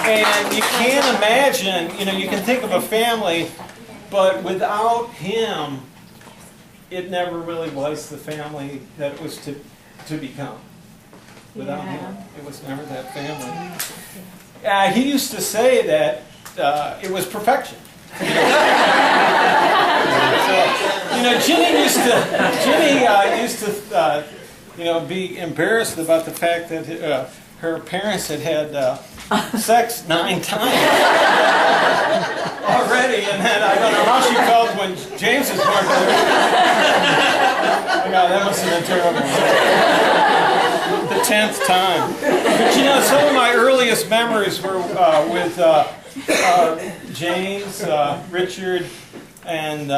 And you can't imagine, you can think of a family, but without him, it never really was the family that it was to become. Without him, it was never that family. He used to say that it was perfection. Ginny used to be embarrassed about the fact that her parents had sex 9 times already, and then I don't know how she felt when James was born. Oh God, that must have been terrible. The 10th time. But some of my earliest memories were with James, Richard, and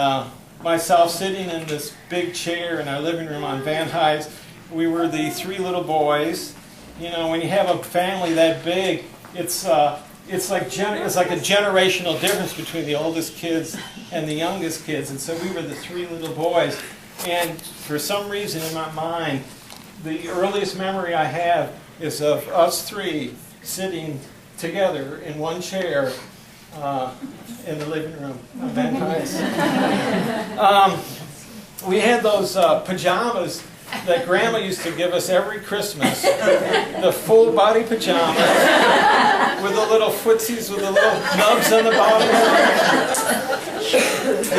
myself sitting in this big chair in our living room on Van Nuys. We were the 3 little boys. When you have a family that big, it's like a generational difference between the oldest kids and the youngest kids. And so we were the 3 little boys. And for some reason in my mind, the earliest memory I have is of us 3 sitting together in one chair in the living room of Van Nuys. We had those pajamas that Grandma used to give us every Christmas, the full body pajamas with the little footsies with the little nubs on the bottom.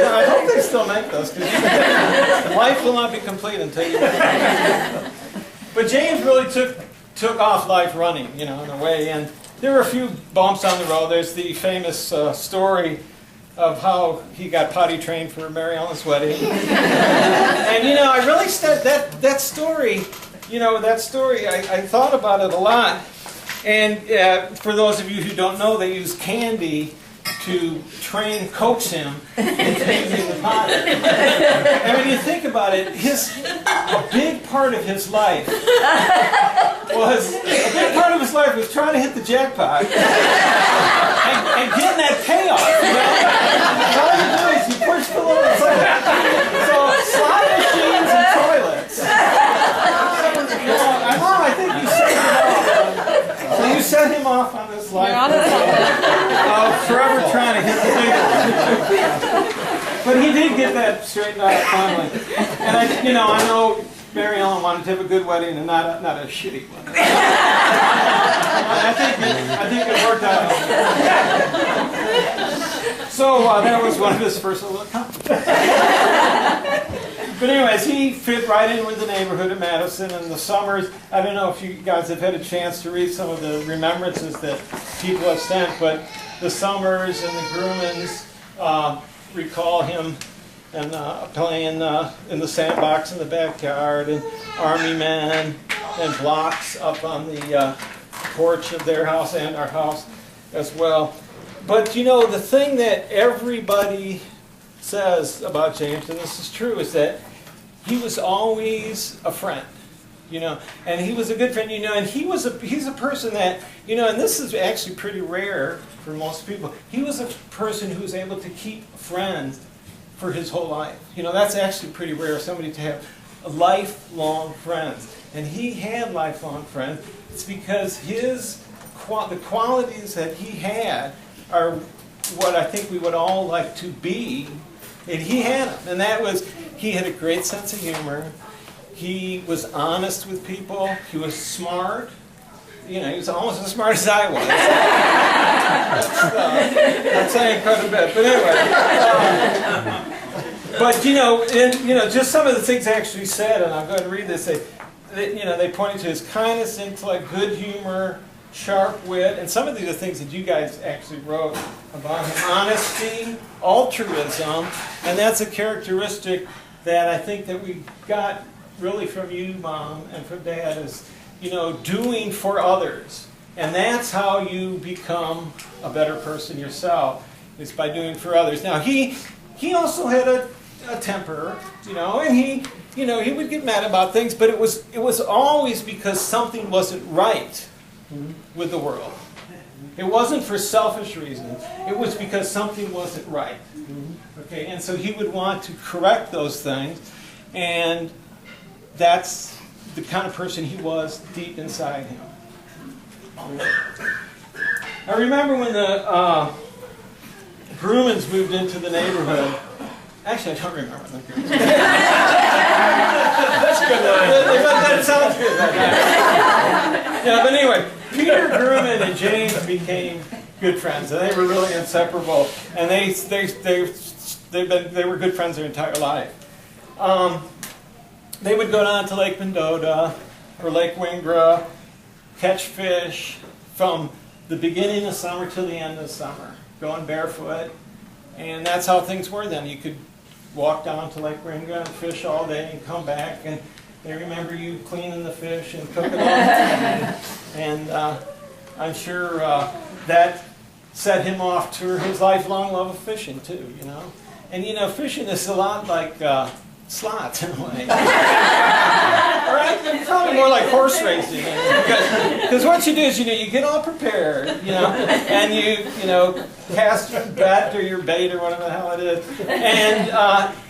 I hope they still make those, because life will not be complete until you. But James really took off life running, in a way, and there were a few bumps on the road. There's the famous story of how he got potty trained for Mary Ellen's wedding. And I really said that story, I thought about it a lot. And for those of you who don't know, they use candy to coax him into using the potty. And when you think about it, a big part of his life was trying to hit the jackpot and getting that payoff. All you do is you push the little so slot machines and toilets. Mom, I think you set him off. So you set him off on this life of forever trying to hit the big one. But he did get that straightened out finally. And I know Mary Ellen wanted to have a good wedding and not a shitty one. I think it worked out. So that was one of his first little accomplishments. But anyways, he fit right in with the neighborhood of Madison. And the summers, I don't know if you guys have had a chance to read some of the remembrances that people have sent, but the Summers and the Grumans recall him and playing in the sandbox in the backyard, and army men and blocks up on the porch of their house and our house as well. But the thing that everybody says about James, and this is true, is that he was always a friend. And he was a good friend, and he's a person that, and this is actually pretty rare for most people. He was a person who was able to keep friends for his whole life. That's actually pretty rare, somebody to have lifelong friends. And he had lifelong friends. It's because the qualities that he had are what I think we would all like to be, and he had them. And that was, he had a great sense of humor. He was honest with people. He was smart. He was almost as smart as I was. That's saying quite a bit, but anyway. Just some of the things actually said, and I'll go ahead and read this. They pointed to his kindness, intellect, good humor, sharp wit, and some of these are things that you guys actually wrote about him. Honesty, altruism, and that's a characteristic that I think that we got really from you, Mom, and from Dad, is, doing for others. And that's how you become a better person yourself, is by doing for others. Now, he also had a temper, and he would get mad about things, but it was always because something wasn't right with the world. It wasn't for selfish reasons. It was because something wasn't right. Okay, and so he would want to correct those things, and that's the kind of person he was deep inside him. I remember when the Grumans moved into the neighborhood. Actually, I don't remember the Grumans. That's good. That sounds good. Yeah, but anyway, Peter Grumman and James became good friends, and they were really inseparable. And they were good friends their entire life. They would go down to Lake Mendota or Lake Wingra, catch fish from the beginning of summer till the end of summer, going barefoot. And that's how things were then. You could walk down to Lake Wingra and fish all day and come back, and they remember you cleaning the fish and cooking them. And I'm sure that set him off to his lifelong love of fishing too, you know. And you know, fishing is a lot like slots in a way. Right? It's probably more like horse racing. Because what you do is, you know, you get all prepared, you know, and you know, cast your bet or your bait or whatever the hell it is. And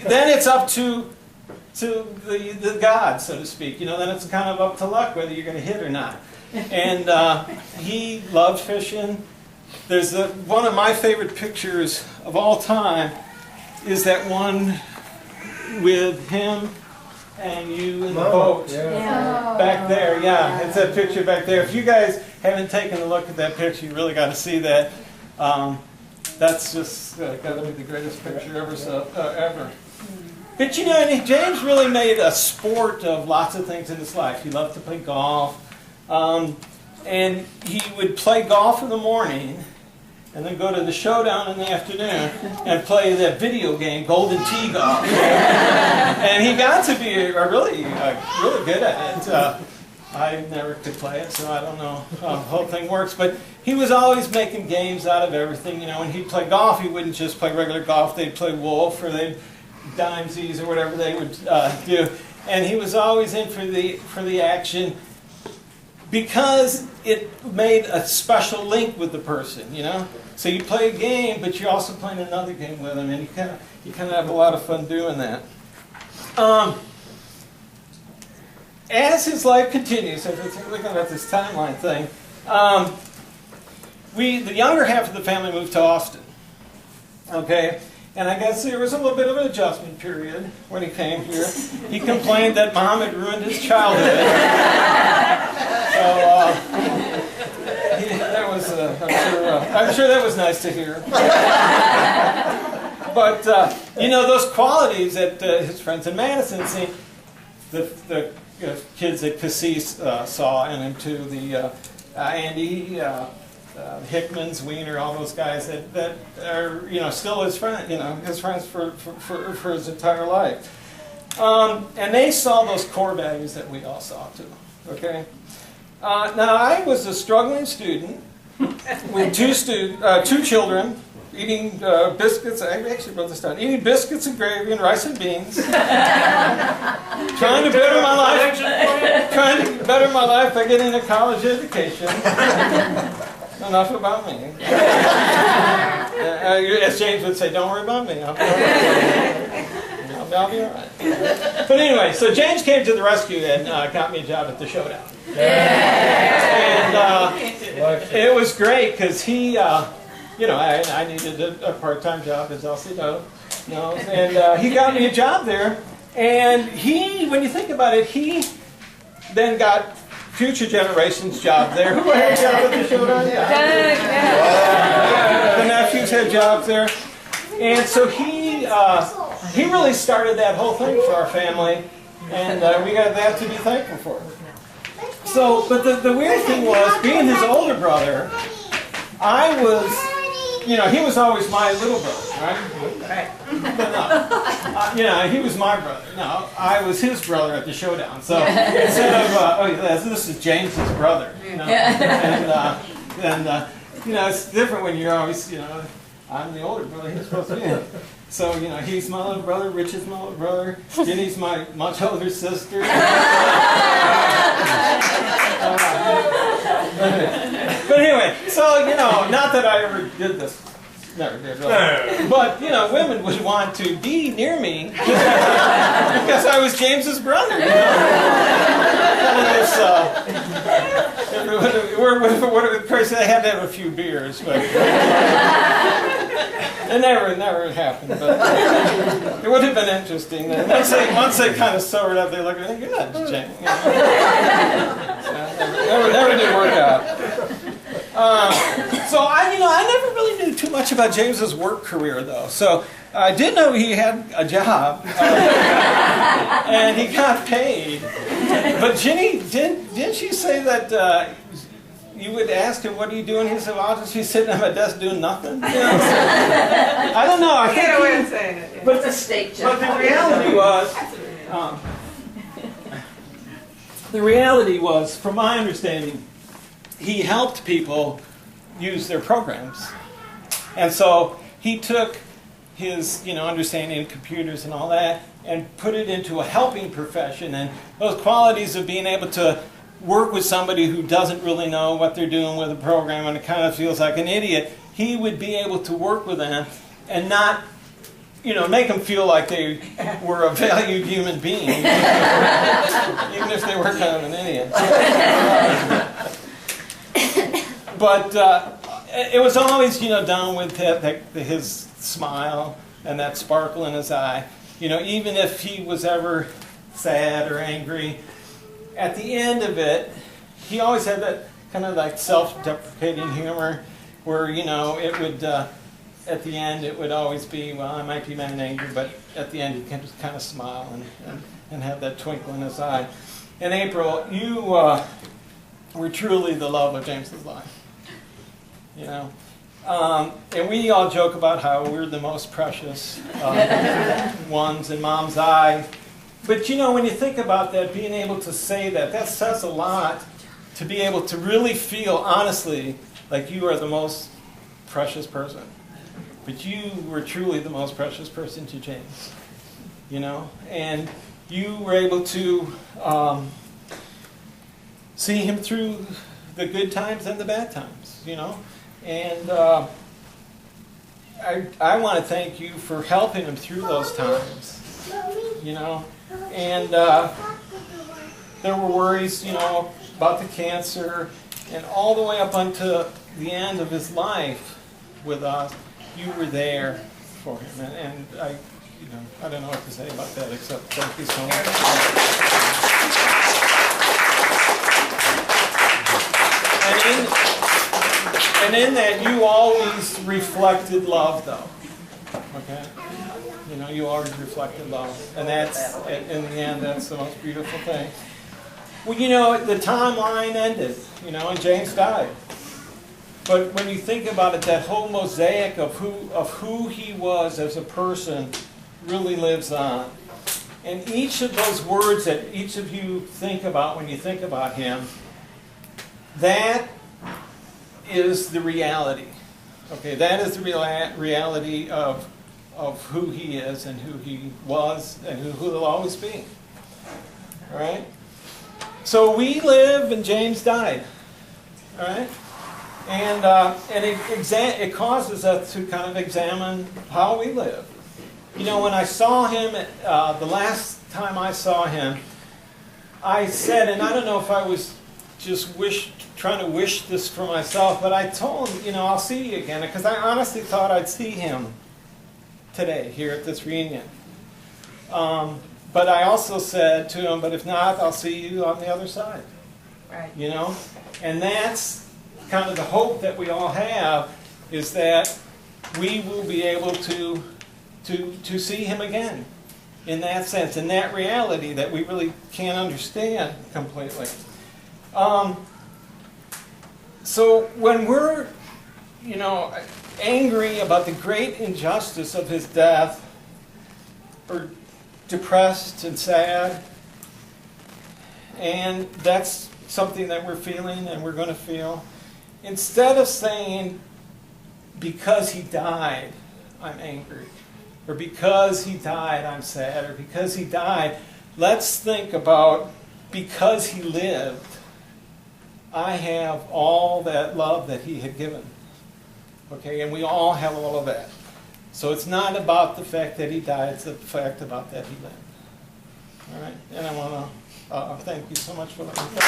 then it's up to the gods, so to speak. You know, then it's kind of up to luck whether you're going to hit or not. And he loved fishing. There's one of my favorite pictures of all time is that one with him and you in the boat back there. Yeah, it's that picture back there. If you guys haven't taken a look at that picture, you really got to see that. That's just got to be the greatest picture ever. But you know, James really made a sport of lots of things in his life. He loved to play golf, and he would play golf in the morning, and then go to the showdown in the afternoon and play that video game, Golden Tee Golf. And he got to be really good at it. I never could play it, so I don't know how the whole thing works. But he was always making games out of everything. You know, when he'd play golf, he wouldn't just play regular golf. They'd play wolf, or they'd dimesies, or whatever they would do. And he was always in for the action, because it made a special link with the person, you know. So you play a game, but you're also playing another game with them, and you kind of have a lot of fun doing that. As his life continues, as we're looking at this timeline thing, the younger half of the family moved to Austin. Okay. And I guess there was a little bit of an adjustment period when he came here. He complained that Mom had ruined his childhood. That was, I'm sure that was nice to hear. But, you know, those qualities that his friends in Madison see, the kids at Cassis saw in him too, the Andy, Hickman's, Wiener, all those guys that are, you know, still his friend, you know, his friends for his entire life. And they saw those core values that we all saw too. Okay. Now I was a struggling student with two children eating biscuits. I actually wrote this down. Eating biscuits and gravy and rice and beans. Trying to better my life by getting a college education. Enough about me. As James would say, don't worry about me. I'll be all right. But anyway, so James came to the rescue and got me a job at the Showdown. And it was great because he, you know, I needed a part-time job, as Elsie knows. And he got me a job there. And he, when you think about it, he then got future generations' job there. Who had a job at the Showdown? Yeah. The nephews had jobs there. And so he really started that whole thing for our family, and we got that to be thankful for. So, but the weird thing was, being his older brother, I was, you know, he was always my little brother, right? But no, you know, he was my brother. No, I was his brother at the Showdown. So instead of, this is James's brother, you know, and you know, it's different when you're always, you know, I'm the older brother, he's supposed to be in. So, you know, he's my little brother, Rich is my little brother, Ginny's my much older sister. But anyway, so, you know, not that I ever did this, never did really. But, you know, women would want to be near me because I was James's brother, you know. Of course, I had to have a few beers, but it never happened. But it would have been interesting. And once they kind of sobered up, they looked at me, you're not James. You know? Never did work out. So I never really knew too much about James's work career, though. So I did know he had a job, and he got paid. But Ginny, didn't she say that you would ask him, "What are you doing?" He said, "Well, I'll just be sitting at my desk doing nothing." You know? I don't know. I get a way of saying it. Yeah. But It's a steak job. But the reality was, from my understanding, he helped people use their programs. And so he took his, understanding of computers and all that and put it into a helping profession. And those qualities of being able to work with somebody who doesn't really know what they're doing with a program and it kind of feels like an idiot, he would be able to work with them and not, make them feel like they were a valued human being, even if they were kind of an idiot. But it was always, done with his smile and that sparkle in his eye. Even if he was ever sad or angry, at the end of it, he always had that kind of like self-deprecating humor where, it would, at the end, it would always be, well, I might be mad and angry, but at the end, he can just kind of smile and have that twinkle in his eye. And April, you were truly the love of James's life. And we all joke about how we're the most precious ones in Mom's eye. But when you think about that, being able to say that says a lot, to be able to really feel honestly like you are the most precious person. But you were truly the most precious person to James. And you were able to see him through the good times and the bad times, And I want to thank you for helping him through those times, And there were worries, about the cancer, and all the way up until the end of his life with us, you were there for him. And I don't know what to say about that except thank you so much. And in that, you always reflected love, though. Okay? You always reflected love. And that's, in the end, that's the most beautiful thing. Well, the timeline ended, and James died. But when you think about it, that whole mosaic of who he was as a person really lives on. And each of those words that each of you think about when you think about him, that is the reality. Okay, that is the reality of who he is and who he was and who he'll always be. All right? So we live and James died. All right? And it causes us to kind of examine how we live. When I saw him, the last time I saw him, I said, and I don't know if I was just trying to wish this for myself, but I told him, I'll see you again, because I honestly thought I'd see him today here at this reunion. But I also said to him, but if not, I'll see you on the other side. Right. And that's kind of the hope that we all have, is that we will be able to see him again in that sense, in that reality that we really can't understand completely. So when we're, angry about the great injustice of his death, or depressed and sad, and that's something that we're feeling and we're going to feel, instead of saying, because he died, I'm angry, or because he died, I'm sad, or because he died, let's think about, because he lived, I have all that love that he had given. Okay, and we all have all of that. So it's not about the fact that he died, it's the fact about that he lived. All right, and I want to thank you so much for letting me.